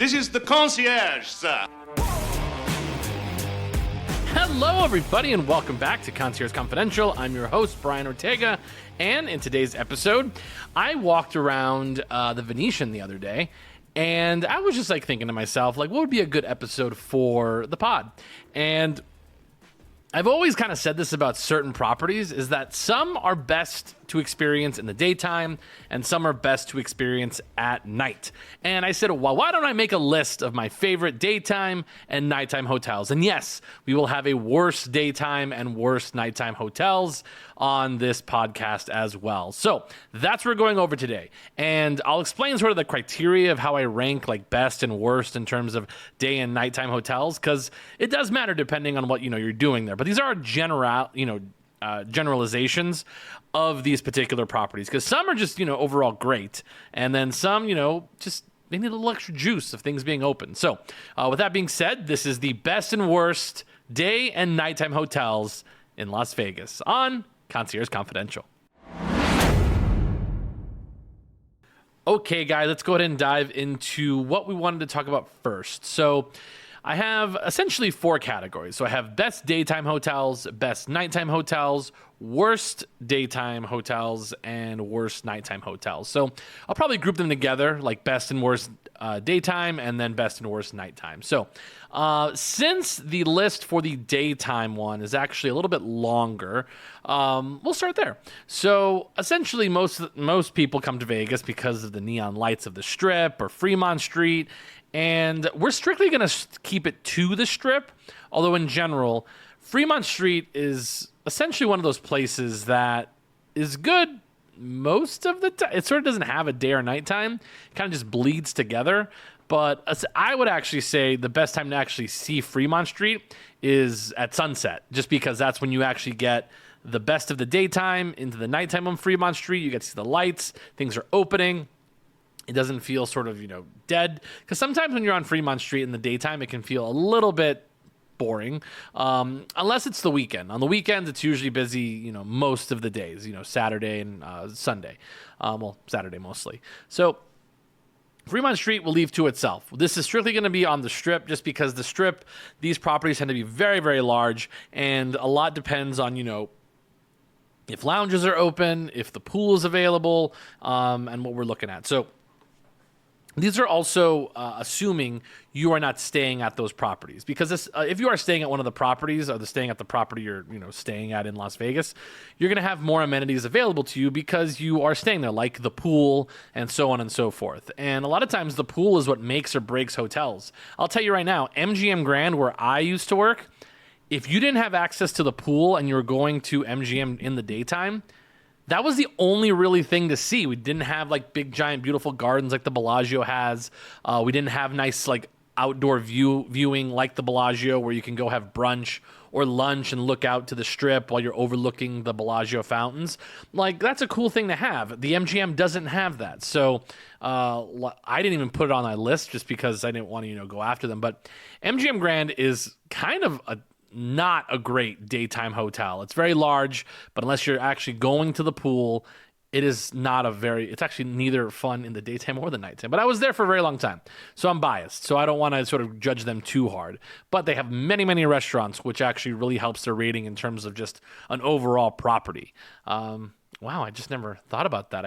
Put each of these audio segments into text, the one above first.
This is the concierge, sir. Hello, everybody, and welcome back to Concierge Confidential. I'm your host, Brian Ortega, and in today's episode, I walked around the Venetian the other day, and I was just thinking to myself, what would be a good episode for the pod? And I've always kind of said this about certain properties, is that some are best to experience in the daytime and some are best to experience at night. And I said, well, why don't I make a list of my favorite daytime and nighttime hotels? And yes, we will have a worst daytime and worst nighttime hotels on this podcast as well. So that's what we're going over today. And I'll explain sort of the criteria of how I rank best and worst in terms of day and nighttime hotels, because it does matter depending on what you're doing there. But these are generalizations of these particular properties, because some are just overall great, and then some just they need a little extra juice of things being open. So with that being said, this is the best and worst day and nighttime hotels in Las Vegas on Concierge Confidential. Okay, guys, let's go ahead and dive into what we wanted to talk about first. So I have essentially 4 categories. So I have best daytime hotels, best nighttime hotels, worst daytime hotels, and worst nighttime hotels. So I'll probably group them together, like best and worst daytime and then best and worst nighttime. So since the list for the daytime one is actually a little bit longer, we'll start there. So essentially most people come to Vegas because of the neon lights of the Strip or Fremont Street. And we're strictly going to keep it to the Strip, although in general, Fremont Street is essentially one of those places that is good most of the time. It sort of doesn't have a day or nighttime. It kind of just bleeds together. But I would actually say the best time to actually see Fremont Street is at sunset, just because that's when you actually get the best of the daytime into the nighttime on Fremont Street. You get to see the lights, things are opening. It doesn't feel sort of, dead. Because sometimes when you're on Fremont Street in the daytime, it can feel a little bit boring, unless it's the weekend. On the weekends, it's usually busy, most of the days, Saturday and Sunday. Saturday mostly. So Fremont Street will leave to itself. This is strictly going to be on the Strip, just because the Strip, these properties tend to be very, very large, and a lot depends on, if lounges are open, if the pool is available, and what we're looking at. So these are also assuming you are not staying at those properties, because if you are staying at one of the properties, or staying at the property you're staying at in Las Vegas, you're going to have more amenities available to you because you are staying there, like the pool and so on and so forth. And a lot of times the pool is what makes or breaks hotels. I'll tell you right now, MGM Grand, where I used to work, if you didn't have access to the pool and you were going to MGM in the daytime, that was the only really thing to see. We didn't have big, giant, beautiful gardens like the Bellagio has. We didn't have nice outdoor viewing like the Bellagio, where you can go have brunch or lunch and look out to the Strip while you're overlooking the Bellagio fountains. That's a cool thing to have. The MGM doesn't have that. So I didn't even put it on my list just because I didn't want to go after them. But MGM Grand is kind of not a great daytime hotel. It's very large, but unless you're actually going to the pool, it's actually neither fun in the daytime or the nighttime. But I was there for a very long time, so I'm biased. So I don't want to sort of judge them too hard. But they have many, many restaurants, which actually really helps their rating in terms of just an overall property. Wow, I just never thought about that.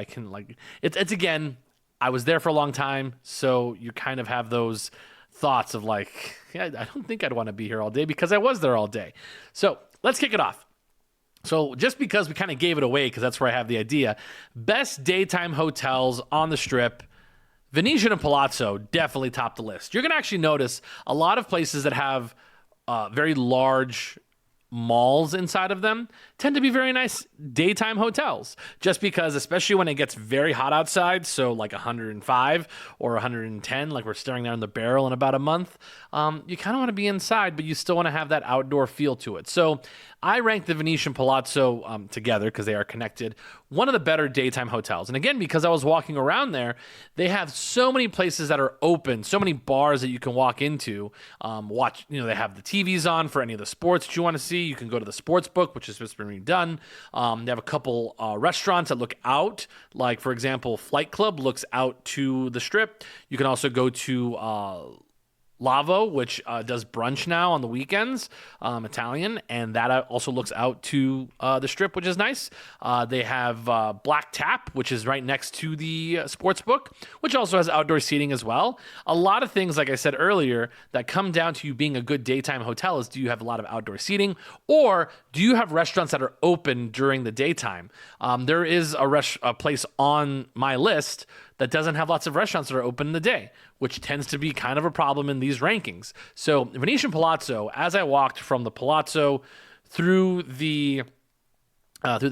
It's again, I was there for a long time, so you kind of have those thoughts of I don't think I'd want to be here all day, because I was there all day. So let's kick it off. So just because we kind of gave it away, because that's where I have the idea, best daytime hotels on the Strip, Venetian and Palazzo definitely top the list. You're going to actually notice a lot of places that have very large malls inside of them tend to be very nice daytime hotels, just because, especially when it gets very hot outside, so 105 or 110, we're staring down the barrel in about a month, you kind of want to be inside, but you still want to have that outdoor feel to it. So I rank the Venetian Palazzo together, because they are connected, one of the better daytime hotels. And again, because I was walking around there, they have so many places that are open, so many bars that you can walk into, watch, they have the TVs on for any of the sports that you want to see. You can go to the sports book, which has just been redone. They have a couple restaurants that look out, like, for example, Flight Club looks out to the Strip. You can also go to Lavo, which does brunch now on the weekends, Italian, and that also looks out to the Strip, which is nice. They have Black Tap, which is right next to the sports book, which also has outdoor seating as well. A lot of things, like I said earlier, that come down to you being a good daytime hotel is, do you have a lot of outdoor seating, or do you have restaurants that are open during the daytime? There is a place on my list that doesn't have lots of restaurants that are open in the day, which tends to be kind of a problem in these rankings. So Venetian Palazzo, as I walked from the Palazzo through the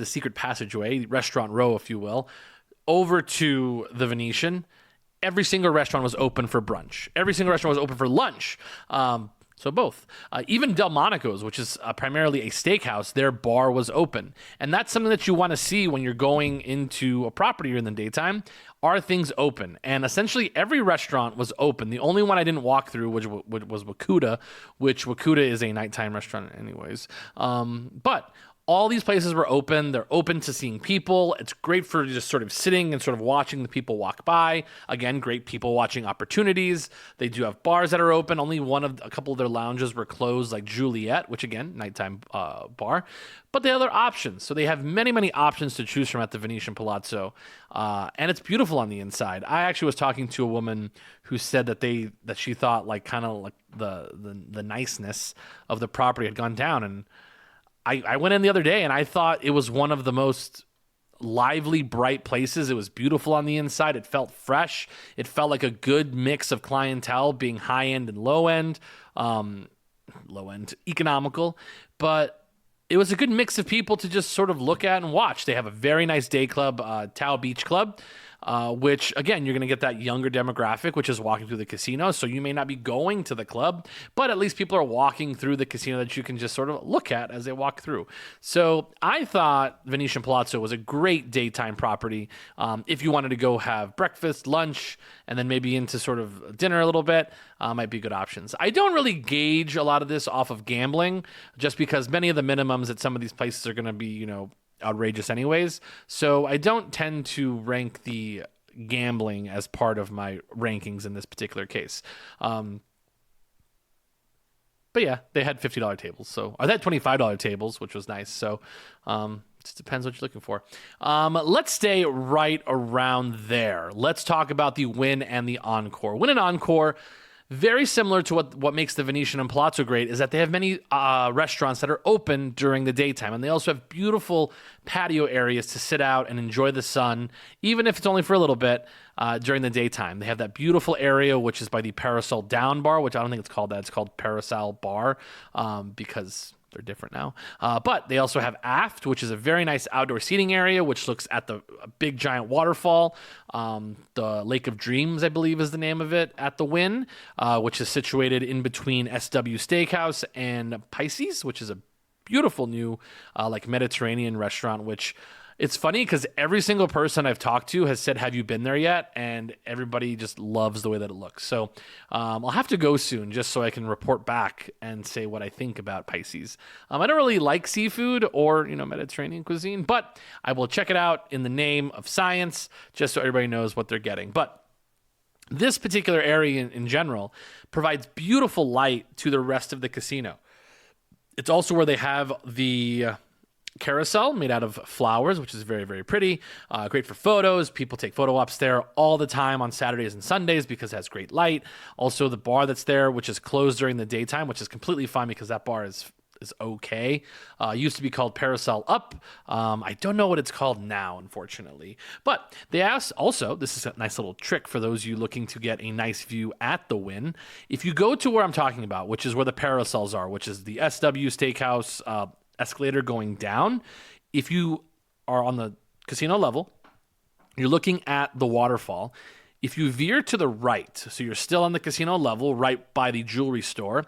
secret passageway, restaurant row, if you will, over to the Venetian, every single restaurant was open for brunch. Every single restaurant was open for lunch. So both. Even Delmonico's, which is primarily a steakhouse, their bar was open. And that's something that you want to see when you're going into a property in the daytime. Are things open? And essentially every restaurant was open. The only one I didn't walk through was Wakuda, which Wakuda is a nighttime restaurant anyways. But all these places were open. They're open to seeing people. It's great for just sort of sitting and sort of watching the people walk by. Again, great people watching opportunities. They do have bars that are open. Only a couple of their lounges were closed, like Juliet, which again, nighttime bar. But they have other options. So they have many, many options to choose from at the Venetian Palazzo. And it's beautiful on the inside. I actually was talking to a woman who said that she thought like kind of like the niceness of the property had gone down. And I went in the other day and I thought it was one of the most lively, bright places. It was beautiful on the inside. It felt fresh. It felt like a good mix of clientele, being high end and low end economical, but it was a good mix of people to just sort of look at and watch. They have a very nice day club, Tao Beach Club, which, again, you're going to get that younger demographic, which is walking through the casino. So you may not be going to the club, but at least people are walking through the casino that you can just sort of look at as they walk through. So I thought Venetian Palazzo was a great daytime property. If you wanted to go have breakfast, lunch, and then maybe into sort of dinner a little bit, might be good options. I don't really gauge a lot of this off of gambling, just because many of the minimums at some of these places are going to be, outrageous anyways. So I don't tend to rank the gambling as part of my rankings in this particular case. But yeah, they had $50 tables. So they had $25 tables, which was nice. So just depends what you're looking for. Let's stay right around there. Let's talk about the Wynn and the Encore. Wynn and Encore, very similar to what makes the Venetian and Palazzo great, is that they have many restaurants that are open during the daytime. And they also have beautiful patio areas to sit out and enjoy the sun, even if it's only for a little bit, during the daytime. They have that beautiful area, which is by the Parasol Down Bar, which I don't think it's called that. It's called Parasol Bar, because they're different now. But they also have Aft, which is a very nice outdoor seating area, which looks at the big giant waterfall. The Lake of Dreams, I believe, is the name of it at the Wynn, which is situated in between SW Steakhouse and Pisces, which is a beautiful new Mediterranean restaurant, which it's funny because every single person I've talked to has said, have you been there yet? And everybody just loves the way that it looks. So I'll have to go soon just so I can report back and say what I think about Pisces. I don't really like seafood or, Mediterranean cuisine, but I will check it out in the name of science just so everybody knows what they're getting. But this particular area in general provides beautiful light to the rest of the casino. It's also where they have the carousel made out of flowers, which is very, very pretty. Great for photos. People take photo ops there all the time on Saturdays and Sundays because it has great light. Also, the bar that's there, which is closed during the daytime, which is completely fine because that bar is okay. Used to be called Parasol Up. I don't know what it's called now, unfortunately. But they asked also, this is a nice little trick for those of you looking to get a nice view at the Wynn. If you go to where I'm talking about, which is where the parasols are, which is the SW Steakhouse escalator going down, if you are on the casino level, you're looking at the waterfall. If you veer to the right, so you're still on the casino level, right by the jewelry store,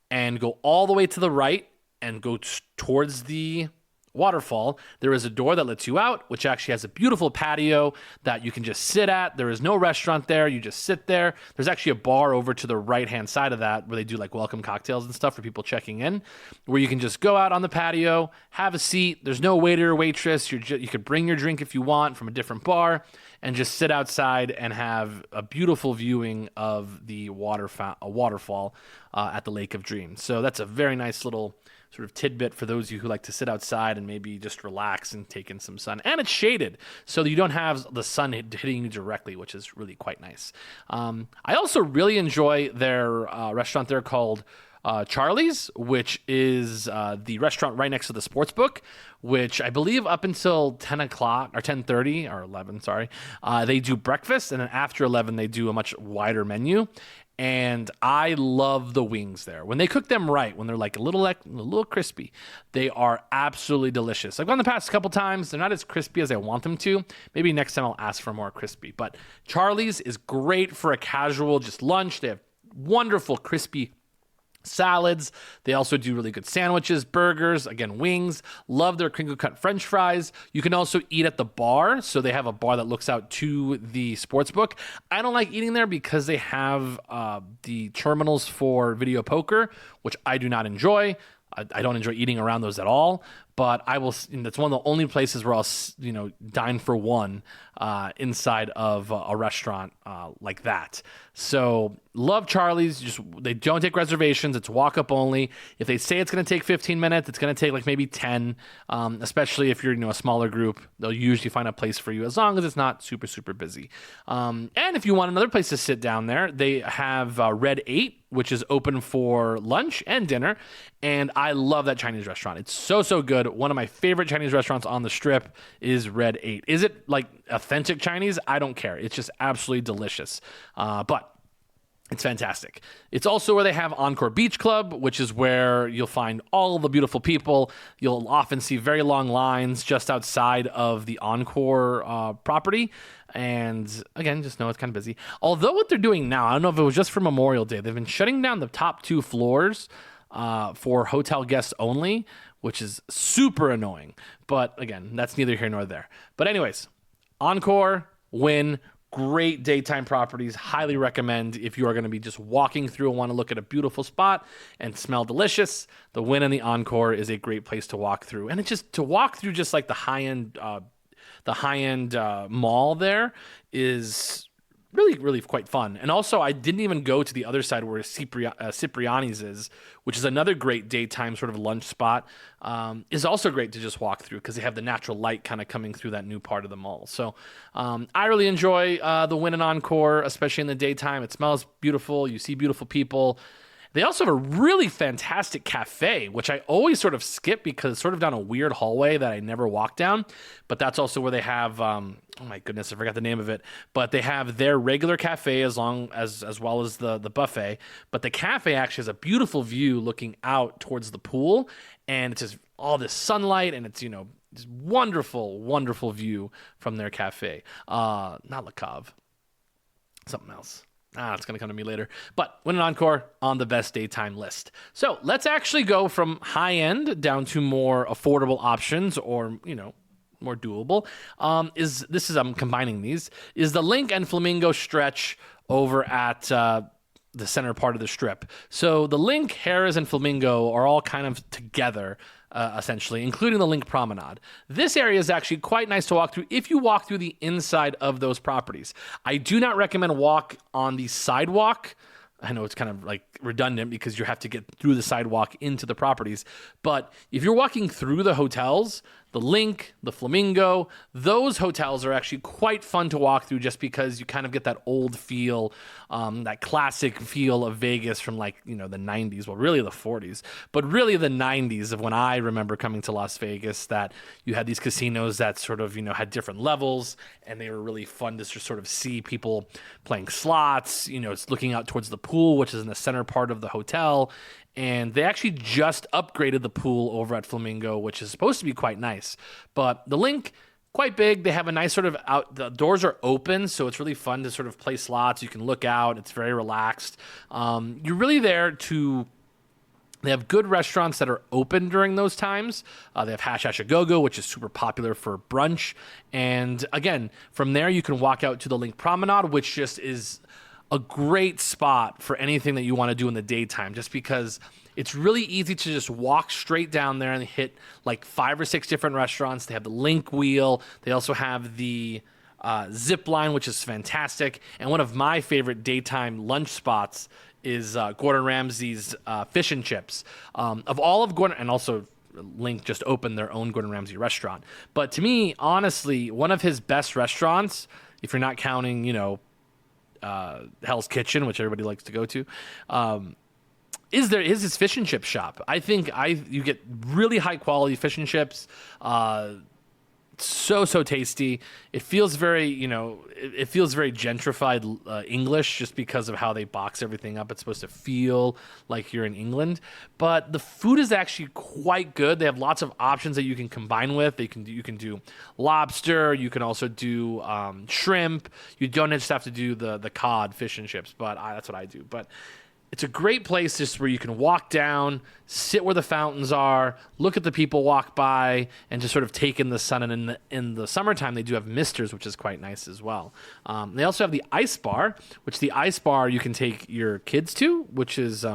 and go all the way to the right and go towards the waterfall, there is a door that lets you out, which actually has a beautiful patio that you can just sit at. There is no restaurant there. You just sit there. There's actually a bar over to the right-hand side of that where they do like welcome cocktails and stuff for people checking in, where you can just go out on the patio, have a seat. There's no waiter or waitress. You could bring your drink if you want from a different bar and just sit outside and have a beautiful viewing of the waterfall at the Lake of Dreams. So that's a very nice little sort of tidbit for those of you who like to sit outside and maybe just relax and take in some sun. And it's shaded, so you don't have the sun hitting you directly, which is really quite nice. I also really enjoy their restaurant there called Charlie's, which is the restaurant right next to the sports book, which I believe up until 10 o'clock or 10:30 or 11, sorry, they do breakfast, and then after 11 they do a much wider menu. And I love the wings there. When they cook them right, when they're like a little crispy, they are absolutely delicious. I've gone the past couple times. They're not as crispy as I want them to. Maybe next time I'll ask for more crispy. But Charlie's is great for a casual just lunch. They have wonderful crispy salads. They also do really good sandwiches, burgers, again, wings. Love their crinkle cut French fries. You can also eat at the bar. So they have a bar that looks out to the sports book. I don't like eating there because they have the terminals for video poker, which I do not enjoy. I don't enjoy eating around those at all, but I will. That's one of the only places where I'll, dine for one inside of a restaurant like that. So love Charlie's. They don't take reservations. It's walk up only. If they say it's going to take 15 minutes, it's going to take like maybe 10. Especially if you're a smaller group, they'll usually find a place for you as long as it's not super super busy. And if you want another place to sit down there, they have Red 8, which is open for lunch and dinner. And I love that Chinese restaurant. It's so, so good. One of my favorite Chinese restaurants on the Strip is Red 8. Is it like authentic Chinese? I don't care. It's just absolutely delicious. But it's fantastic. It's also where they have Encore Beach Club, which is where you'll find all the beautiful people. You'll often see very long lines just outside of the Encore property. And again, just know it's kind of busy. Although what they're doing now, I don't know if it was just for Memorial Day, they've been shutting down the top 2 floors for hotel guests only, which is super annoying. But again, that's neither here nor there. But anyways, Encore, Wynn, great daytime properties. Highly recommend if you are going to be just walking through and want to look at a beautiful spot and smell delicious. The Wynn and the Encore is a great place to walk through. And it's just to walk through just like the high-end mall there is really, really quite fun. And also, I didn't even go to the other side where Cipriani's is, which is another great daytime sort of lunch spot. Is also great to just walk through because they have the natural light kind of coming through that new part of the mall. So I really enjoy the Wynn and Encore, especially in the daytime. It smells beautiful. You see beautiful people. They also have a really fantastic cafe, which I always sort of skip because it's sort of down a weird hallway that I never walk down. But that's also where they have, oh my goodness, I forgot the name of it. But they have their regular cafe as well as the buffet. But the cafe actually has a beautiful view looking out towards the pool. And it's just all this sunlight and it's, this wonderful, wonderful view from their cafe. Not Le Cave, something else. It's going to come to me later. But Wynn and Encore on the best daytime list. So let's actually go from high end down to more affordable options or, more doable. I'm combining these, is the Link and Flamingo stretch over at the center part of the Strip. So the Link, Harrah's, and Flamingo are all kind of together, essentially, including the Link Promenade. This area is actually quite nice to walk through if you walk through the inside of those properties. I do not recommend walk on the sidewalk. I know it's kind of like redundant because you have to get through the sidewalk into the properties. But if you're walking through the hotels, the Link, the Flamingo, those hotels are actually quite fun to walk through just because you kind of get that old feel, that classic feel of Vegas from the 90s, well, really the 40s, but really the 90s of when I remember coming to Las Vegas, that you had these casinos that sort of, had different levels and they were really fun to just sort of see people playing slots, it's looking out towards the pool, which is in the center part of the hotel. And they actually just upgraded the pool over at Flamingo, which is supposed to be quite nice. But the Link, quite big. They have a nice sort of the doors are open, so it's really fun to sort of play slots. You can look out. It's very relaxed. You're really there to They have good restaurants that are open during those times. They have Hash Hash A Go Go, which is super popular for brunch. And again, from there, you can walk out to the Link Promenade, which just is a great spot for anything that you want to do in the daytime, just because it's really easy to just walk straight down there and hit like 5 or 6 different restaurants. They have the Link Wheel. They also have the Zip Line, which is fantastic. And one of my favorite daytime lunch spots is Gordon Ramsay's fish and chips. Of all of Gordon, and also Link just opened their own Gordon Ramsay restaurant. But to me, honestly, one of his best restaurants, if you're not counting, Hell's Kitchen, which everybody likes to go to, is his fish and chip shop. I think you get really high quality fish and chips. So tasty. It feels very, it feels very gentrified English, just because of how they box everything up. It's supposed to feel like you're in England, but the food is actually quite good. They have lots of options that you can combine with. You can do lobster. You can also do shrimp. You don't just have to do the cod fish and chips, but that's what I do. But it's a great place just where you can walk down, sit where the fountains are, look at the people walk by, and just sort of take in the sun. And in the summertime, they do have misters, which is quite nice as well. They also have the ice bar, which the ice bar you can take your kids to, which is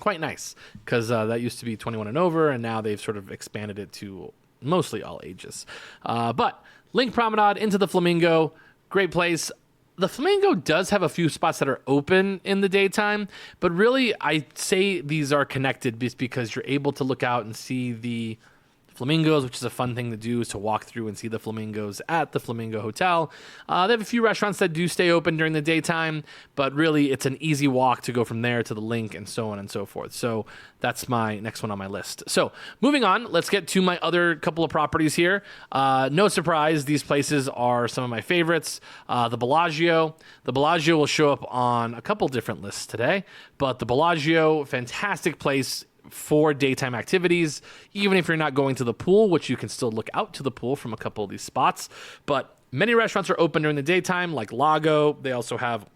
quite nice, because that used to be 21 and over, and now they've sort of expanded it to mostly all ages. But Link Promenade into the Flamingo, great place. The Flamingo does have a few spots that are open in the daytime, but really I say these are connected just because you're able to look out and see the flamingos, which is a fun thing to do, is to walk through and see the flamingos at the Flamingo Hotel. They have a few restaurants that do stay open during the daytime, but really it's an easy walk to go from there to the Link and so on and so forth. So that's my next one on my list. So moving on, let's get to my other couple of properties here. No surprise, these places are some of my favorites. The Bellagio. The Bellagio will show up on a couple different lists today, but the Bellagio, fantastic place for daytime activities, even if you're not going to the pool, which you can still look out to the pool from a couple of these spots. But many restaurants are open during the daytime, like Lago. They also have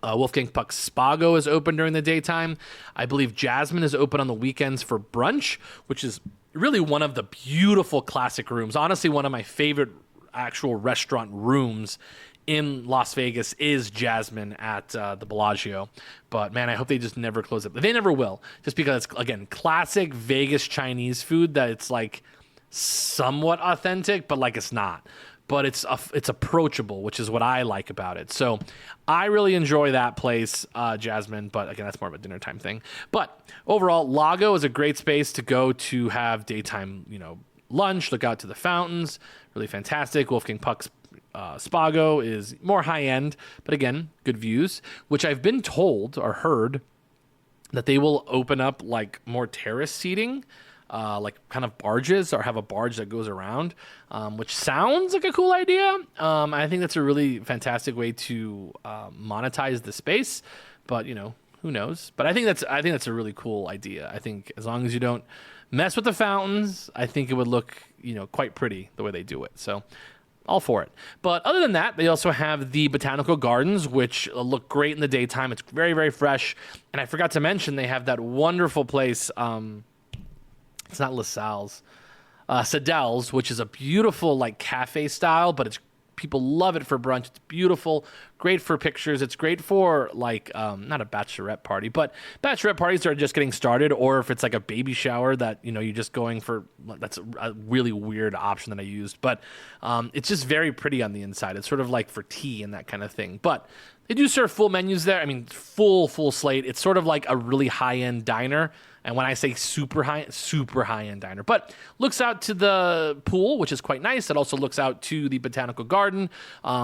Wolfgang Puck's Spago is open during the daytime. I believe Jasmine is open on the weekends for brunch, which is really one of the beautiful classic rooms. Honestly, one of my favorite actual restaurant rooms in Las Vegas is Jasmine at the Bellagio. But man, I hope they just never close it. But they never will, just because it's, again, classic Vegas Chinese food that it's like somewhat authentic, but like it's not. But it's approachable, which is what I like about it. So I really enjoy that place, Jasmine. But again, that's more of a dinner time thing. But overall, Lago is a great space to go to have daytime, lunch, look out to the fountains. Really fantastic. Wolfgang Puck's Spago is more high end, but again, good views, which I've been told or heard that they will open up like more terrace seating, like kind of barges, or have a barge that goes around, which sounds like a cool idea. I think that's a really fantastic way to monetize the space, but who knows? But I think that's a really cool idea. I think as long as you don't mess with the fountains, I think it would look quite pretty the way they do it. So all for it. But other than that, they also have the Botanical Gardens, which look great in the daytime. It's very, very fresh. And I forgot to mention, they have that wonderful place. It's not LaSalle's. Sadelle's, which is a beautiful like cafe style, but people love it for brunch. It's beautiful, great for pictures. It's great for like not a bachelorette party, but bachelorette parties are just getting started, or if it's like a baby shower that you're just going for. That's a really weird option that I used, but it's just very pretty on the inside. It's sort of like for tea and that kind of thing. But they do serve full menus there. I mean, full slate. It's sort of like a really high-end diner. And when I say super high-end diner. But looks out to the pool, which is quite nice. It also looks out to the Botanical Garden.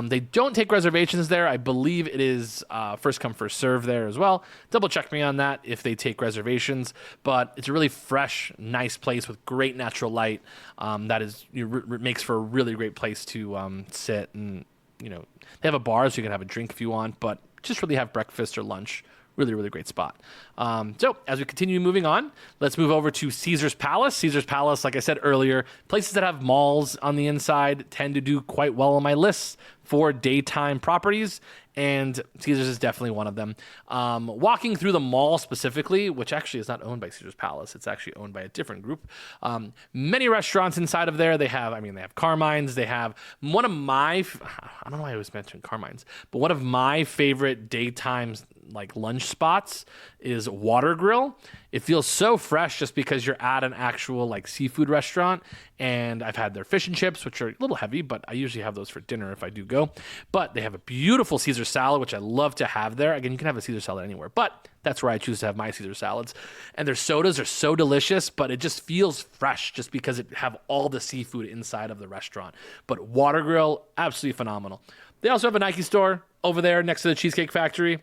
They don't take reservations there. I believe it is first come, first serve there as well. Double check me on that if they take reservations. But it's a really fresh, nice place with great natural light that is makes for a really great place to sit. And, they have a bar, so you can have a drink if you want. But just really have breakfast or lunch. Really, really great spot. So as we continue moving on, let's move over to Caesar's Palace. Caesar's Palace, like I said earlier, places that have malls on the inside tend to do quite well on my lists for daytime properties. and Caesars is definitely one of them. Walking through the mall specifically, which actually is not owned by Caesars Palace, it's actually owned by a different group. Many restaurants inside of there. They have Carmine's. They have one of my, I don't know why I always mention Carmine's, but one of my favorite daytime like lunch spots is Water Grill. It feels so fresh just because you're at an actual like seafood restaurant, and I've had their fish and chips, which are a little heavy, but I usually have those for dinner if I do go. But they have a beautiful Caesar salad, which I love to have there. Again, you can have a Caesar salad anywhere, but that's where I choose to have my Caesar salads. And their sodas are so delicious, but it just feels fresh just because it have all the seafood inside of the restaurant. But Water Grill, absolutely phenomenal. They also have a Nike store over there next to the Cheesecake Factory,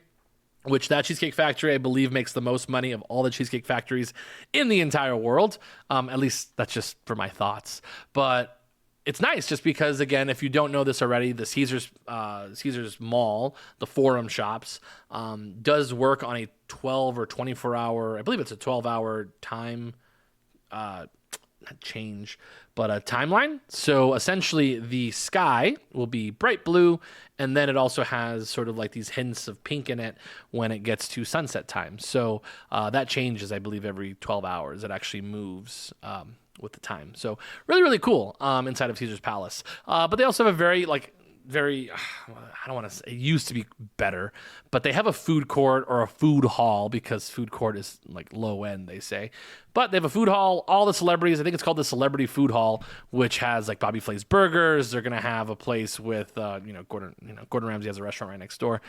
which that Cheesecake Factory, I believe, makes the most money of all the Cheesecake Factories in the entire world. At least that's just for my thoughts. But it's nice just because, again, if you don't know this already, the Caesars Mall, the Forum Shops, does work on a 12 or 24-hour, I believe it's a 12-hour time not change, but a timeline. So essentially the sky will be bright blue, and then it also has sort of like these hints of pink in it when it gets to sunset time. So that changes, I believe, every 12 hours. It actually moves with the time. So really, really cool inside of Caesar's Palace. But they also have a very, I don't want to say, it used to be better, but they have a food court or a food hall, because food court is like low end, they say. But they have a food hall, all the celebrities. I think it's called the Celebrity Food Hall, which has like Bobby Flay's Burgers. They're going to have a place with, Gordon Ramsay has a restaurant right next door.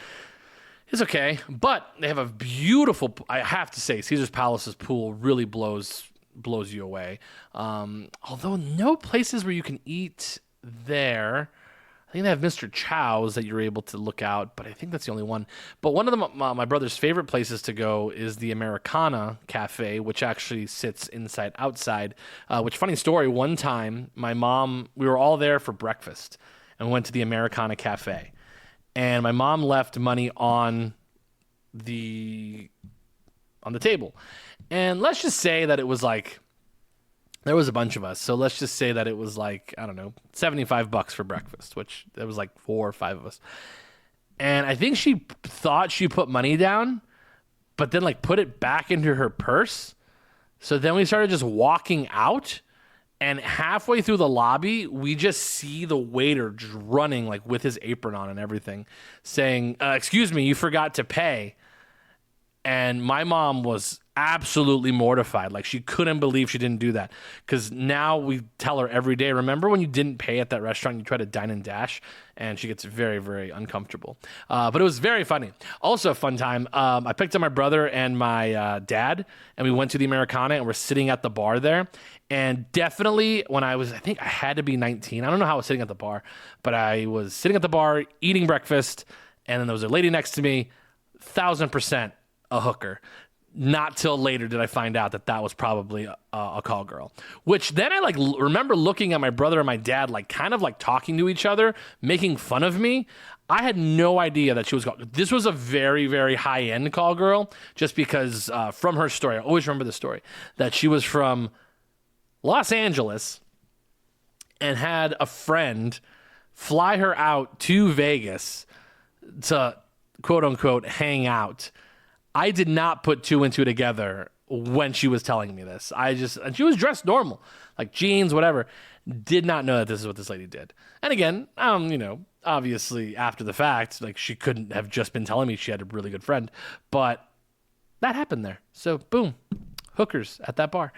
It's okay, but they have a beautiful, I have to say, Caesar's Palace's pool really blows you away. Although no places where you can eat there. I think they have Mr. Chow's that you're able to look out, but I think that's the only one. But one of my brother's favorite places to go is the Americana Cafe, which actually sits inside outside. Which, funny story, one time my mom, we were all there for breakfast and went to the Americana Cafe. And my mom left money on the table. And let's just say that it was like, there was a bunch of us, so let's just say that it was like, I don't know, $75 for breakfast, which there was like 4 or 5 of us. And I think she thought she put money down, but then like put it back into her purse. So then we started just walking out, and halfway through the lobby, we just see the waiter just running like with his apron on and everything, saying, "Excuse me, you forgot to pay." And my mom was absolutely mortified. Like, she couldn't believe she didn't do that. Because now we tell her every day, remember when you didn't pay at that restaurant, you try to dine and dash? And she gets very, very uncomfortable. But it was very funny. Also a fun time. I picked up my brother and my dad, and we went to the Americana, and we're sitting at the bar there. And definitely when I think I had to be 19. I don't know how I was sitting at the bar, but I was sitting at the bar eating breakfast, and then there was a lady next to me, 1,000% a hooker. Not till later did I find out that was probably a call girl. Which then I remember looking at my brother and my dad, kind of talking to each other, making fun of me. I had no idea that she was this was a very, very high end call girl, just because from her story, I always remember the story, that she was from Los Angeles and had a friend fly her out to Vegas to quote unquote hang out. I did not put 2 and 2 together when she was telling me this. And she was dressed normal, like jeans, whatever. Did not know that this is what this lady did. And again, obviously after the fact, she couldn't have just been telling me she had a really good friend, but that happened there. So boom, hookers at that bar.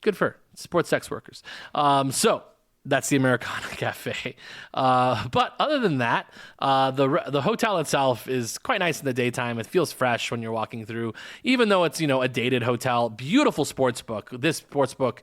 Good for her. Support sex workers. So that's the Americana Cafe. But other than that, the hotel itself is quite nice in the daytime. It feels fresh when you're walking through, even though it's, a dated hotel. Beautiful sports book. This sports book,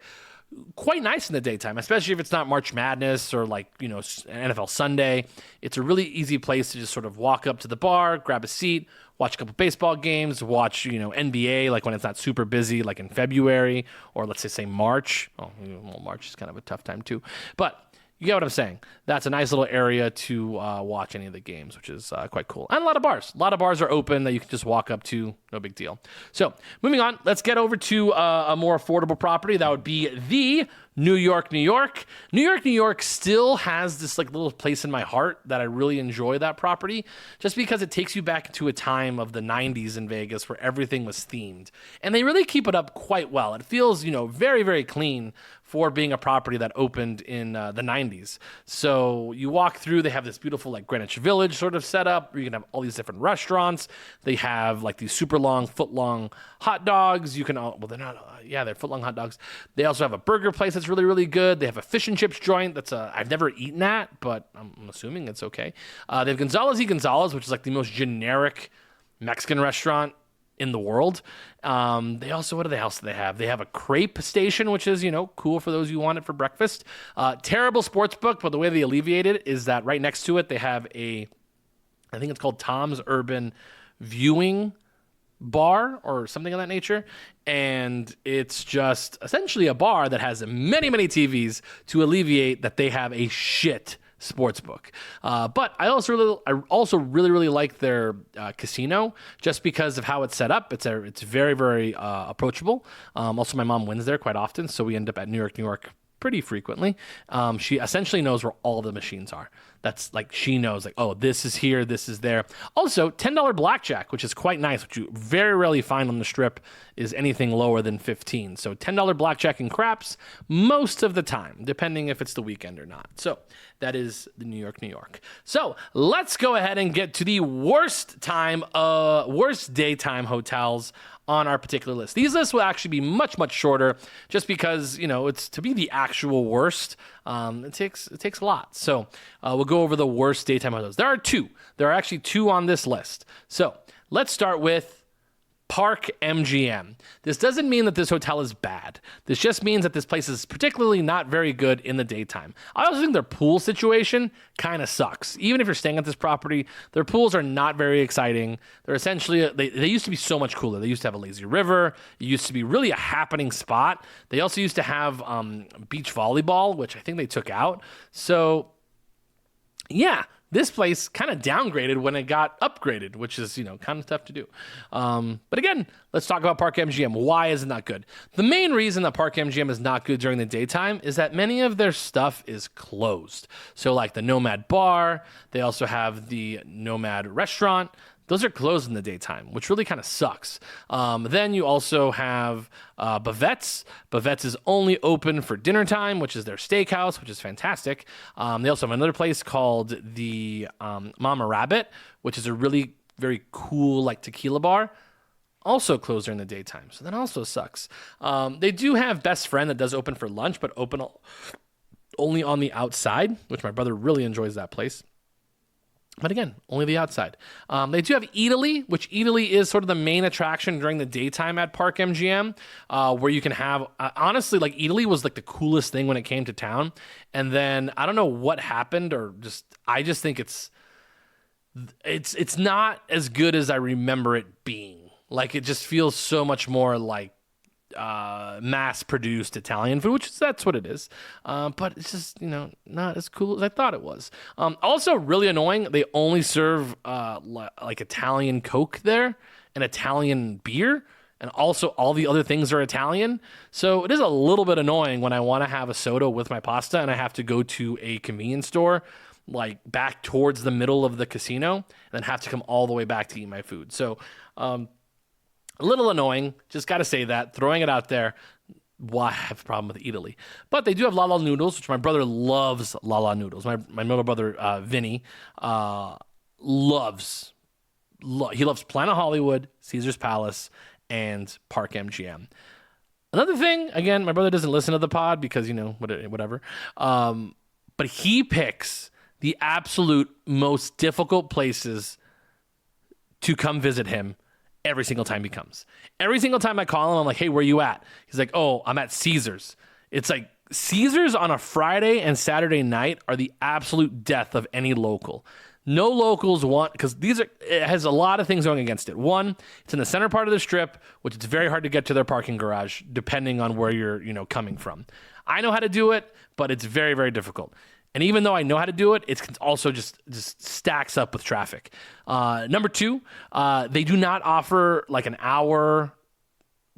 quite nice in the daytime, especially if it's not March Madness or NFL Sunday. It's a really easy place to just sort of walk up to the bar, grab a seat, watch a couple baseball games, watch, NBA, when it's not super busy, like in February, or let's say March. Oh, well, March is kind of a tough time too. But you get what I'm saying. That's a nice little area to watch any of the games, which is quite cool. And a lot of bars. A lot of bars are open that you can just walk up to. No big deal. So moving on, let's get over to a more affordable property. That would be the New York, New York. New York, New York still has this like little place in my heart that I really enjoy that property just because it takes you back to a time of the 90s in Vegas where everything was themed. And they really keep it up quite well. It feels, very, very clean for being a property that opened in the 90s. So you walk through, they have this beautiful like Greenwich Village sort of setup where you can have all these different restaurants. They have like these super long, foot-long hot dogs. You can, they're not, they're foot-long hot dogs. They also have a burger place that's really, really good. They have a fish and chips joint that's I've never eaten at, but I'm assuming it's okay. They have Gonzalez y Gonzalez, which is like the most generic Mexican restaurant in the world. They also, what else do they have? They have a crepe station, which is, cool for those who want it for breakfast. Terrible sports book, but the way they alleviate it is that right next to it, they have I think it's called Tom's Urban Viewing Bar or something of that nature. And it's just essentially a bar that has many, many TVs to alleviate that they have a shit sports book. But I also really, really like their casino just because of how it's set up. It's very, very approachable. Also, my mom wins there quite often, so we end up at New York, New York pretty frequently. She essentially knows where all the machines are. That's like, she knows like, oh, this is here, this is there. Also, $10 blackjack, which is quite nice, which you very rarely find on the Strip is anything lower than 15. So $10 blackjack and craps most of the time, depending if it's the weekend or not. So that is the New York, New York. So let's go ahead and get to the worst daytime hotels on our particular list. These lists will actually be much, much shorter just because, it's to be the actual worst. It takes a lot. So we'll go over the worst daytime hotels. There are actually two on this list. So let's start with Park MGM. This doesn't mean that this hotel is bad. This just means that this place is particularly not very good in the daytime. I also think their pool situation kind of sucks. Even if you're staying at this property, their pools are not very exciting. They're essentially, they used to be so much cooler. They used to have a lazy river. It used to be really a happening spot. They also used to have beach volleyball, which I think they took out. So yeah, this place kind of downgraded when it got upgraded, which is, kind of tough to do. But again, let's talk about Park MGM. Why is it not good? The main reason that Park MGM is not good during the daytime is that many of their stuff is closed. So like the Nomad Bar, they also have the Nomad Restaurant. Those are closed in the daytime, which really kind of sucks. Then you also have Bavette's. Bavette's is only open for dinner time, which is their steakhouse, which is fantastic. They also have another place called the Mama Rabbit, which is a really very cool like tequila bar. Also closed during the daytime, so that also sucks. They do have Best Friend that does open for lunch, but open only on the outside, which my brother really enjoys that place. But again, only the outside. They do have Eataly, which Eataly is sort of the main attraction during the daytime at Park MGM, where you can have, honestly, like Eataly was like the coolest thing when it came to town. And then I don't know what happened I just think it's not as good as I remember it being. Like it just feels so much more like mass-produced Italian food, that's what it is. But it's just, not as cool as I thought it was. Also, really annoying, they only serve like Italian Coke there and Italian beer, and also all the other things are Italian. So it is a little bit annoying when I want to have a soda with my pasta and I have to go to a convenience store like back towards the middle of the casino and then have to come all the way back to eat my food. So, a little annoying, just got to say that, throwing it out there. Why I have a problem with Eataly. But they do have Lala Noodles, which my brother loves Lala Noodles. My middle brother, Vinny, loves Planet Hollywood, Caesar's Palace, and Park MGM. Another thing, again, my brother doesn't listen to the pod because, whatever. But he picks the absolute most difficult places to come visit him every single time he comes. Every single time I call him, I'm like, hey, where you at? He's like, oh, I'm at Caesars. It's like Caesars on a Friday and Saturday night are the absolute death of any local. No locals want, because it has a lot of things going against it. One, it's in the center part of the Strip, which it's very hard to get to their parking garage, depending on where you're, coming from. I know how to do it, but it's very, very difficult. And even though I know how to do it, it's also just stacks up with traffic. Number two, they do not offer like an hour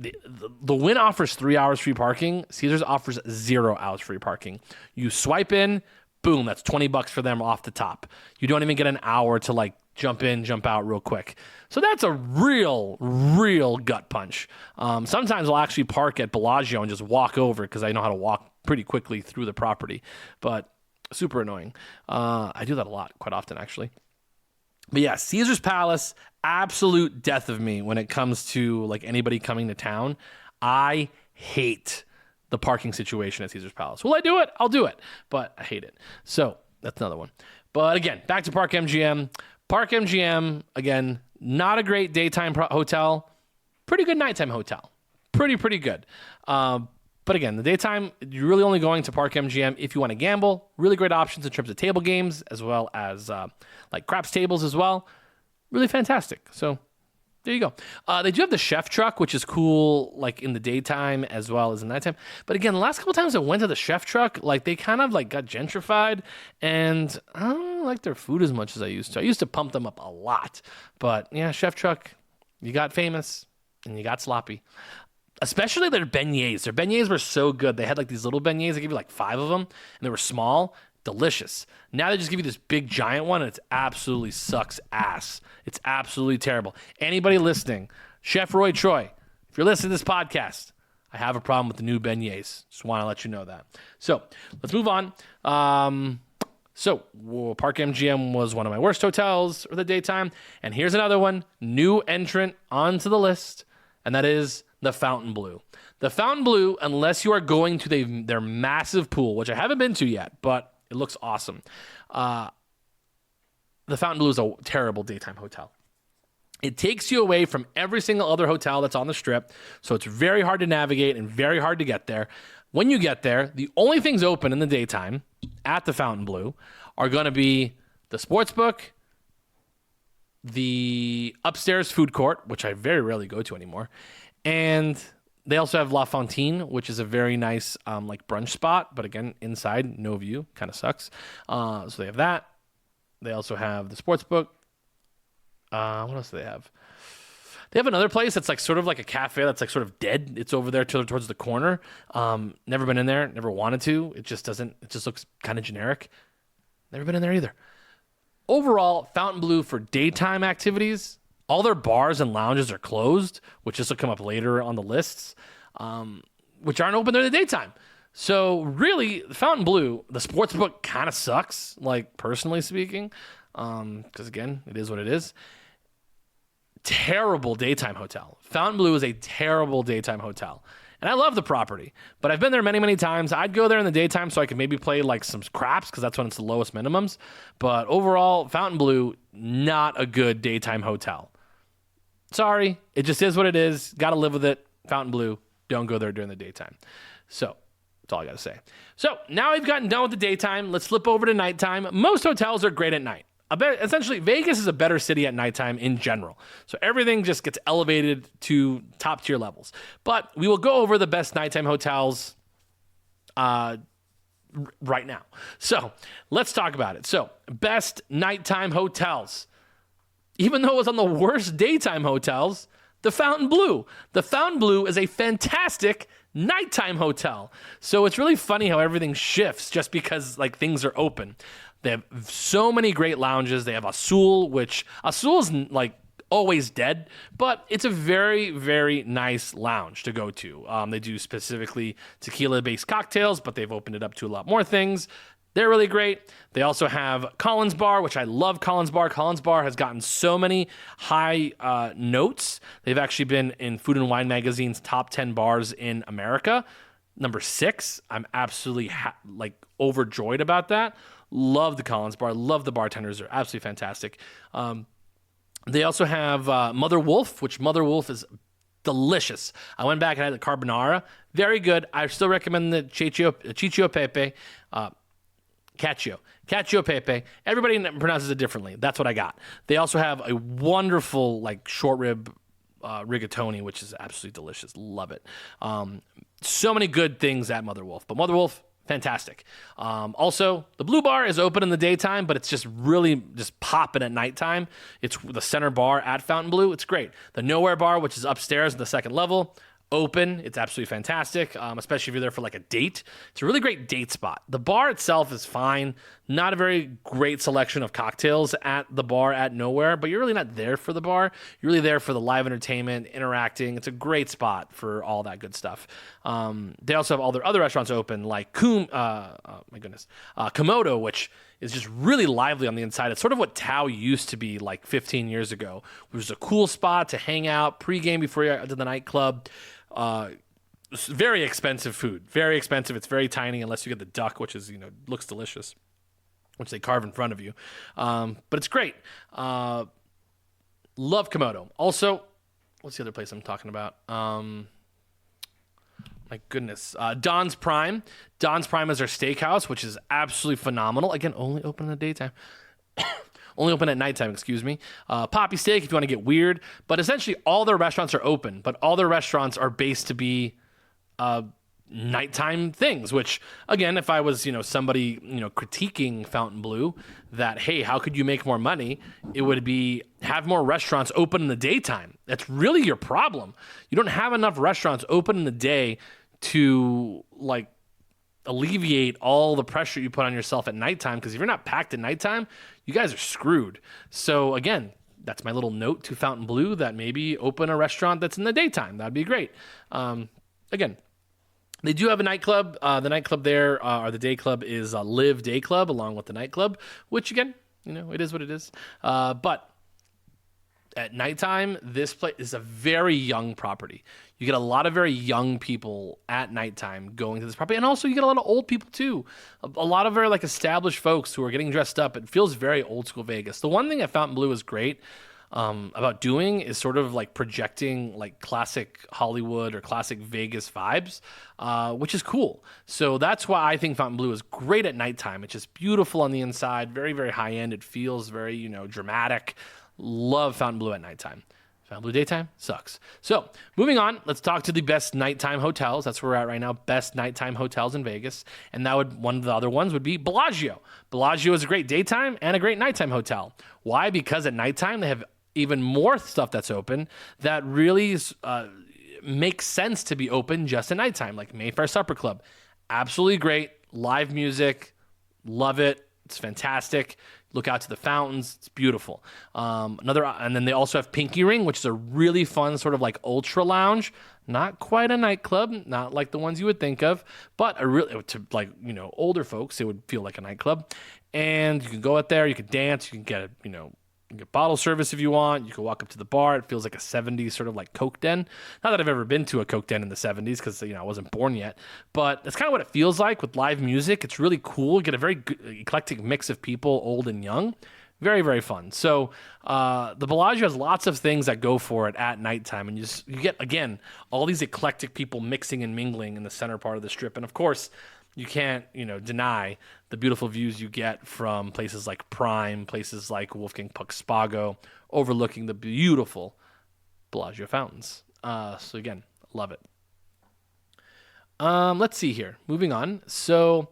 The Wynn offers 3 hours free parking. Caesars offers 0 hours free parking. You swipe in, boom, that's $20 for them off the top. You don't even get an hour to like jump in, jump out real quick. So that's a real gut punch. Sometimes I'll actually park at Bellagio and just walk over because I know how to walk pretty quickly through the property, but super annoying. I do that a lot, quite often actually. But yeah, Caesar's Palace, absolute death of me when it comes to like anybody coming to town. I hate the parking situation at Caesar's Palace. Will I do it? I'll do it, but I hate it. So that's another one. But again, back to Park MGM. Park MGM, again, not a great daytime hotel, pretty good nighttime hotel. Pretty good. But again, the daytime, you're really only going to Park MGM if you want to gamble. Really great options in terms of table games, as well as like craps tables as well. Really fantastic. So there you go. They do have the chef truck, which is cool, like in the daytime as well as in nighttime. But again, the last couple times I went to the chef truck, like they kind of like got gentrified, and I don't like their food as much as I used to. I used to pump them up a lot, but yeah, chef truck, you got famous and you got sloppy. Especially their beignets. Their beignets were so good. They had like these little beignets. They gave you like 5 of them, and they were small, delicious. Now they just give you this big giant one, and it absolutely sucks ass. It's absolutely terrible. Anybody listening, Chef Roy Choi, if you're listening to this podcast, I have a problem with the new beignets. Just want to let you know that. So let's move on. Park MGM was one of my worst hotels for the daytime, and here's another one, new entrant onto the list, and that is the Fontainebleau. The Fontainebleau, unless you are going to their massive pool, which I haven't been to yet, but it looks awesome. The Fontainebleau is a terrible daytime hotel. It takes you away from every single other hotel that's on the Strip, so it's very hard to navigate and very hard to get there. When you get there, the only things open in the daytime at the Fontainebleau are going to be the sportsbook, the upstairs food court, which I very rarely go to anymore, and they also have La Fontaine, which is a very nice like brunch spot, but again, inside, no view, kind of sucks. So they have that. They also have the sportsbook. What else do they have? They have another place that's like sort of like a cafe that's like sort of dead. It's over there towards the corner. Never been in there, never wanted to. It just looks kind of generic. Never been in there either. Overall, Fontainebleau for daytime activities, all their bars and lounges are closed, which this will come up later on the lists, which aren't open during the daytime. So really, Fontainebleau, the sportsbook kind of sucks, like personally speaking, because again, it is what it is. Terrible daytime hotel. Fontainebleau is a terrible daytime hotel. And I love the property, but I've been there many, many times. I'd go there in the daytime so I could maybe play like some craps because that's when it's the lowest minimums. But overall, Fontainebleau, not a good daytime hotel. Sorry, it just is what it is. Got to live with it. Fontainebleau, don't go there during the daytime. So that's all I got to say. So now we've gotten done with the daytime. Let's flip over to nighttime. Most hotels are great at night. Essentially, Vegas is a better city at nighttime in general. So everything just gets elevated to top tier levels. But we will go over the best nighttime hotels right now. So let's talk about it. So best nighttime hotels. Even though it was on the worst daytime hotels, the Fontainebleau. The Fontainebleau is a fantastic nighttime hotel. So it's really funny how everything shifts just because like things are open. They have so many great lounges. They have Azul, which Azul is like always dead, but it's a very, very nice lounge to go to. They do specifically tequila-based cocktails, but they've opened it up to a lot more things. They're really great. They also have Collins Bar, which I love Collins Bar. Collins Bar has gotten so many high notes. They've actually been in Food and Wine Magazine's top 10 bars in America. Number 6. I'm absolutely overjoyed about that. Love the Collins Bar. Love the bartenders. They're absolutely fantastic. They also have Mother Wolf, which Mother Wolf is delicious. I went back and had the carbonara. Very good. I still recommend the Cacio Pepe. Cacio Pepe. Everybody pronounces it differently. That's what I got. They also have a wonderful like short rib rigatoni, which is absolutely delicious. Love it. So many good things at Mother Wolf. But Mother Wolf, fantastic. Also, the Blue Bar is open in the daytime, but it's just really just popping at nighttime. It's the center bar at Fontainebleau. It's great. The Nowhere Bar, which is upstairs in the second level, open, it's absolutely fantastic, especially if you're there for like a date. It's a really great date spot. The bar itself is fine. Not a very great selection of cocktails at the bar at Nowhere, but you're really not there for the bar. You're really there for the live entertainment, interacting. It's a great spot for all that good stuff. They also have all their other restaurants open, like Komodo, which is just really lively on the inside. It's sort of what Tao used to be like 15 years ago, which was a cool spot to hang out pregame before you to the nightclub. Very expensive food, very expensive. It's very tiny unless you get the duck, which is, looks delicious, which they carve in front of you. But it's great. Love Komodo. Also, what's the other place I'm talking about? My goodness. Don's Prime. Don's Prime is our steakhouse, which is absolutely phenomenal. Again, only open in the daytime. Only open at nighttime, excuse me. Poppy Steak if you want to get weird. But essentially all their restaurants are open, but all their restaurants are based to be nighttime things, which, again, if I was, somebody, critiquing Fontainebleau that, hey, how could you make more money? It would be have more restaurants open in the daytime. That's really your problem. You don't have enough restaurants open in the day to, alleviate all the pressure you put on yourself at nighttime, because if you're not packed at nighttime, you guys are screwed. So again, that's my little note to Fontainebleau, that maybe open a restaurant that's in the daytime. That'd be great. Again, they do have a nightclub. The nightclub there, or the day club, is Live Day Club along with the nightclub, which again, it is what it is. But at nighttime, this place is a very young property. You get a lot of very young people at nighttime going to this property. And also you get a lot of old people too. A lot of very established folks who are getting dressed up. It feels very old school Vegas. The one thing that Fontainebleau is great about doing is sort of projecting classic Hollywood or classic Vegas vibes, which is cool. So that's why I think Fontainebleau is great at nighttime. It's just beautiful on the inside, very, very high end. It feels very, dramatic. Love Fontainebleau at nighttime. Fontainebleau daytime sucks. So moving on, let's talk to the best nighttime hotels. That's where we're at right now. Best nighttime hotels in Vegas. And one of the other ones would be Bellagio. Bellagio is a great daytime and a great nighttime hotel. Why? Because at nighttime they have even more stuff that's open that really makes sense to be open just at nighttime, like Mayfair Supper Club. Absolutely great. Live music. Love it. It's fantastic. Look out to the fountains. It's beautiful. And then they also have Pinky Ring, which is a really fun sort of ultra lounge. Not quite a nightclub, not like the ones you would think of, but older folks, it would feel like a nightclub. And you can go out there, you can dance, you can get you get bottle service if you want. You can walk up to the bar. It feels like a 70s sort of Coke den. Not that I've ever been to a Coke den in the 70s because I wasn't born yet. But that's kind of what it feels like with live music. It's really cool. You get a very good, eclectic mix of people, old and young. Very, very fun. So the Bellagio has lots of things that go for it at nighttime. And you get, again, all these eclectic people mixing and mingling in the center part of the Strip. And, of course, you can't, deny the beautiful views you get from places like Prime, places like Wolfgang Puck Spago, overlooking the beautiful Bellagio fountains. So again, love it. Let's see here. Moving on. So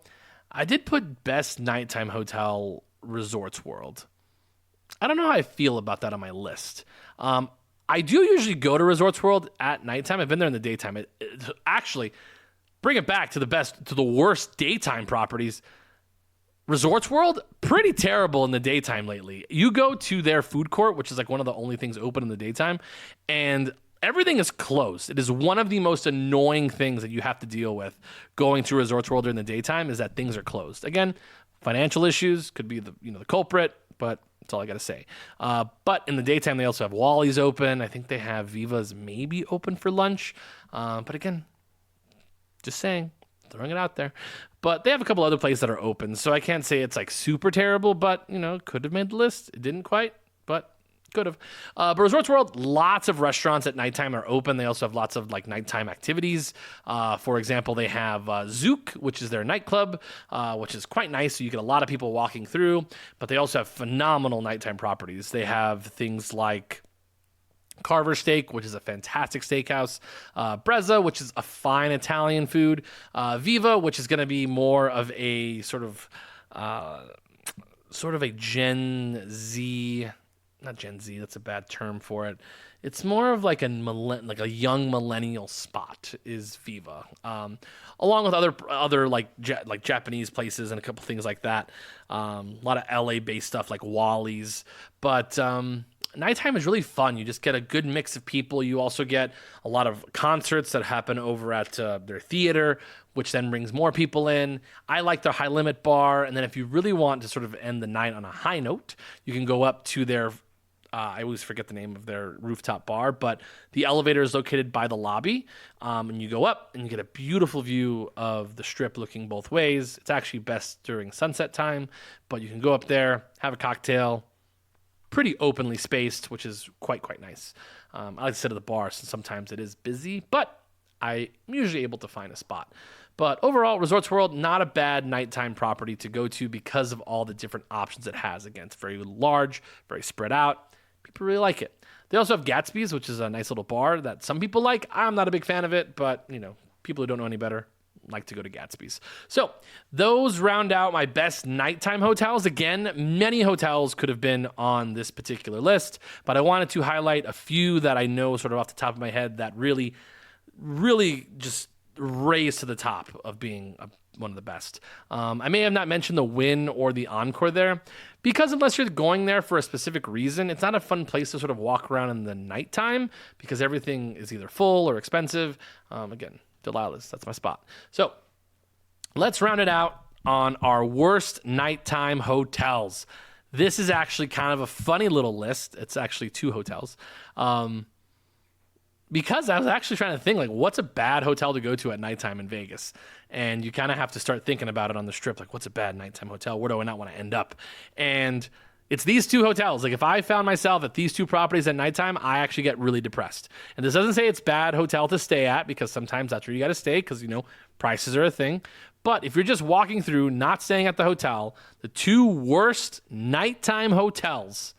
I did put best nighttime hotel Resorts World. I don't know how I feel about that on my list. I do usually go to Resorts World at nighttime. I've been there in the daytime. Actually, bring it back to the worst daytime properties. Resorts World, pretty terrible in the daytime lately. You go to their food court, which is one of the only things open in the daytime, and everything is closed. It is one of the most annoying things that you have to deal with going to Resorts World during the daytime, is that things are closed. Again, financial issues could be the culprit, but that's all I got to say. But in the daytime, they also have Wally's open. I think they have Viva's maybe open for lunch. But again, just saying, throwing it out there. But they have a couple other places that are open, so I can't say it's super terrible, but, could have made the list. It didn't quite, but could have. But Resorts World, lots of restaurants at nighttime are open. They also have lots of nighttime activities. For example, they have Zouk, which is their nightclub, which is quite nice. So you get a lot of people walking through, but they also have phenomenal nighttime properties. They have things like Carver Steak, which is a fantastic steakhouse. Brezza, which is a fine Italian food. Viva, which is going to be more of a sort of a Gen Z not Gen Z, that's a bad term for it. It's more of like a young millennial spot is Viva, along with other like Japanese places and a couple things like that. A lot of LA based stuff like Wally's, but nighttime is really fun. You just get a good mix of people. You also get a lot of concerts that happen over at their theater, which then brings more people in. I like their high limit bar. And then if you really want to sort of end the night on a high note, you can go up to their, I always forget the name of their rooftop bar, but the elevator is located by the lobby. And you go up and you get a beautiful view of the strip looking both ways. It's actually best during sunset time, but you can go up there, have a cocktail, pretty openly spaced, which is quite nice. I like to sit at the bar since sometimes it is busy, but I'm usually able to find a spot. But overall, Resorts World, not a bad nighttime property to go to because of all the different options it has. Again, it's very large, very spread out. People really like it. They also have Gatsby's, which is a nice little bar that some people like. I'm not a big fan of it, but people who don't know any better like to go to Gatsby's. So those round out my best nighttime hotels. Again, many hotels could have been on this particular list, but I wanted to highlight a few that I know sort of off the top of my head that really just raise to the top of being one of the best. I may have not mentioned the Wynn or the Encore there because unless you're going there for a specific reason, it's not a fun place to sort of walk around in the nighttime because everything is either full or expensive. Again, Delilah's, that's my spot. So let's round it out on our worst nighttime hotels. This is actually kind of a funny little list. It's actually 2 hotels. Because I was actually trying to think, like, what's a bad hotel to go to at nighttime in Vegas? And you kind of have to start thinking about it on the strip. Like, what's a bad nighttime hotel? Where do I not want to end up? And it's these 2 hotels. Like, if I found myself at these 2 properties at nighttime, I actually get really depressed. And this doesn't say it's bad hotel to stay at because sometimes that's where you got to stay because, prices are a thing. But if you're just walking through, not staying at the hotel, the 2 worst nighttime hotels,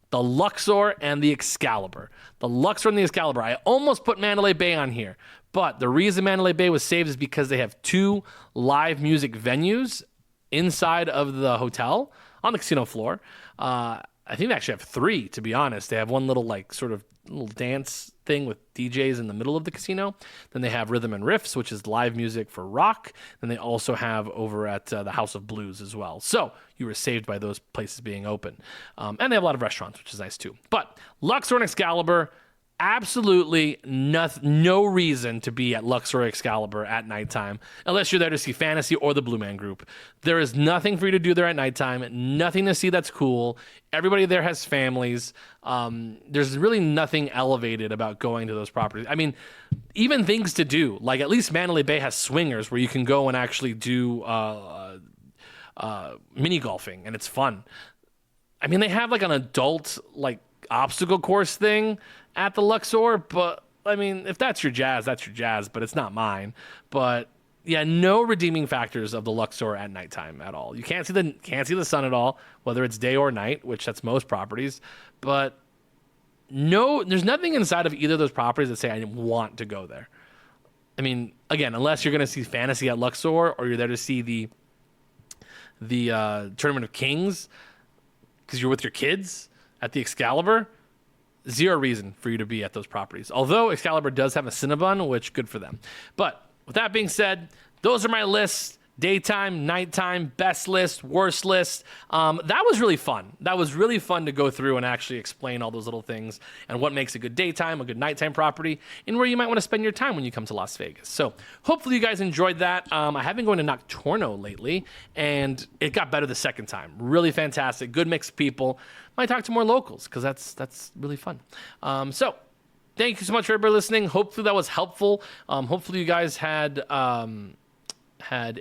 the Luxor and the Excalibur. The Luxor and the Excalibur. I almost put Mandalay Bay on here, but the reason Mandalay Bay was saved is because they have 2 live music venues inside of the hotel on the casino floor. I think they actually have 3, to be honest. They have one little sort of little dance thing with DJs in the middle of the casino. Then they have Rhythm and Riffs, which is live music for rock. Then they also have over at the House of Blues as well. So you were saved by those places being open. And they have a lot of restaurants, which is nice too. But Luxor and Excalibur, absolutely no reason to be at Luxor Excalibur at nighttime unless you're there to see Fantasy or the Blue Man Group. There is nothing for you to do there at nighttime, nothing to see that's cool. Everybody there has families. There's really nothing elevated about going to those properties. I mean, even things to do, like at least Mandalay Bay has swingers where you can go and actually do mini golfing, and it's fun. I mean, they have an adult obstacle course thing at the Luxor, but I mean, if that's your jazz, that's your jazz, but it's not mine. But yeah, no redeeming factors of the Luxor at nighttime at all. You can't see the sun at all, whether it's day or night, which that's most properties. But no, there's nothing inside of either of those properties that say I want to go there. I mean, again, unless you're going to see Fantasy at Luxor or you're there to see the Tournament of Kings because you're with your kids at the Excalibur, zero reason for you to be at those properties. Although Excalibur does have a Cinnabon, which good for them. But with that being said, those are my lists. Daytime, nighttime, best list, worst list. That was really fun. That was really fun to go through and actually explain all those little things and what makes a good daytime, a good nighttime property, and where you might want to spend your time when you come to Las Vegas. So hopefully you guys enjoyed that. I have been going to Nocturno lately, and it got better the second time. Really fantastic. Good mix of people. Might talk to more locals because that's really fun. So thank you so much for everybody listening. Hopefully that was helpful. Hopefully you guys had a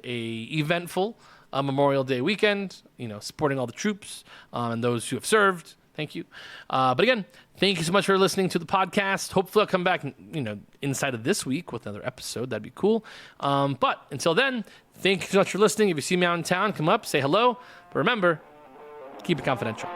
eventful Memorial Day weekend, supporting all the troops and those who have served. Thank you. But again, thank you so much for listening to the podcast. Hopefully I'll come back, inside of this week with another episode. That'd be cool. But until then, thank you so much for listening. If you see me out in town, come up, say hello. But remember, keep it confidential.